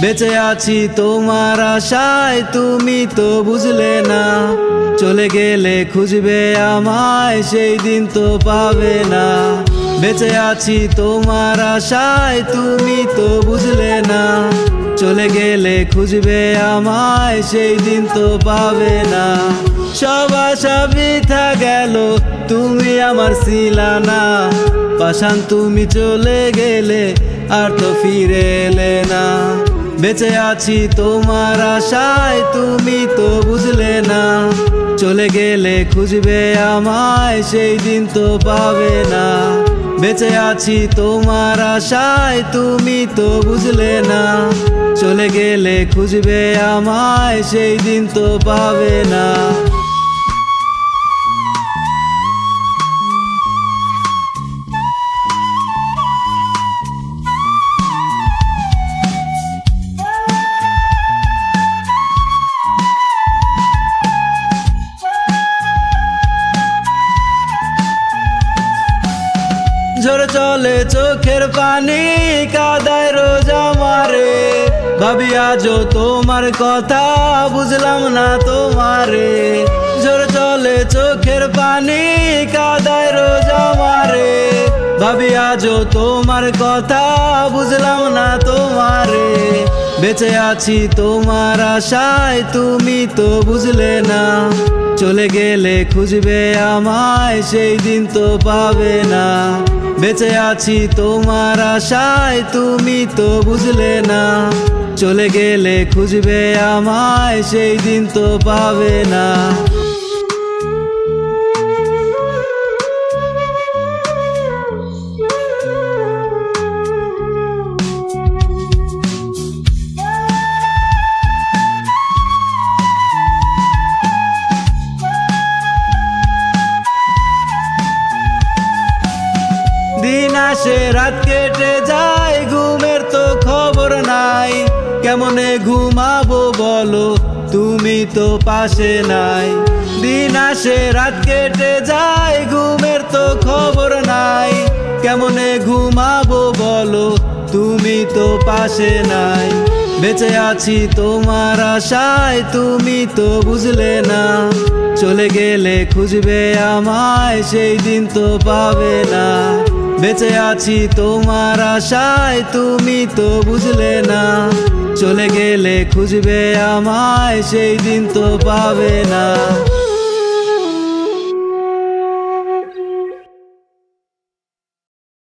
বেঁচে আছি তোমার আশায়, তুমি তো বুঝলে না। চলে গেলে খুঁজবে আমায়, সেই দিন তো পাবে না। বেঁচে আছি তোমার আশায়, তুমি তো বুঝলে না। চলে গেলে খুঁজবে আমায়, সেই দিন তো পাবে না। সব আশা বৃথা গেল, তুমি আমার ছিলা না। পাষাণ তুমি চলে গেলে, আর তো ফিরে এলে না। বেঁচে আছি তোমার আশায়, তুমি তো বুঝলে না। চলে গেলে খুঁজবে আমায়, সেই দিন তো পাবে না। বেঁচে আছি তোমার আশায়, তুমি তো বুঝলে না। চলে গেলে খুঁজবে আমায়, সেই দিন তো পাবে না। ঝরে চলে চোখের পানি, কাদায় রোজ আমারে। ভাবি আজও তোমার কথা, বুঝলাম না তোমারে। ঝরে চলে চোখের পানি, কাদায় রোজ আমারে। ভাবি আজও তোমার কথা, বুঝলাম না তোমারে। বেঁচে আছি তোমার আশায়, তুমি তো বুঝলে না। চলে গেলে খুঁজবে আমায়, সেই দিন তো পাবে না। বেঁচে আছি তোমার আশায়, তুমি তো বুঝলে না। চলে গেলে খুঁজবে আমায়, সেই দিন তো পাবে না। দিন আসে রাত কেটে যায়, ঘুমের তো খবর নাই। কেমনে ঘুমাবো বলো, তুমি তো পাশে নাই। দিন আসে রাত কেটে যায়, ঘুমের তো খবর নাই। কেমনে ঘুমাবো বলো, তুমি তো পাশে নাই। বেঁচে আছি তোমার আশায়, তুমি তো বুঝলে না। চলে গেলে খুঁজবে আমায়, সেই দিন তো পাবে না। বেঁচে আছি তোমার আশায়, তুমি তো বুঝলে না। চলে গেলে খুঁজবে আমায়, সেই দিন তো পাবে না।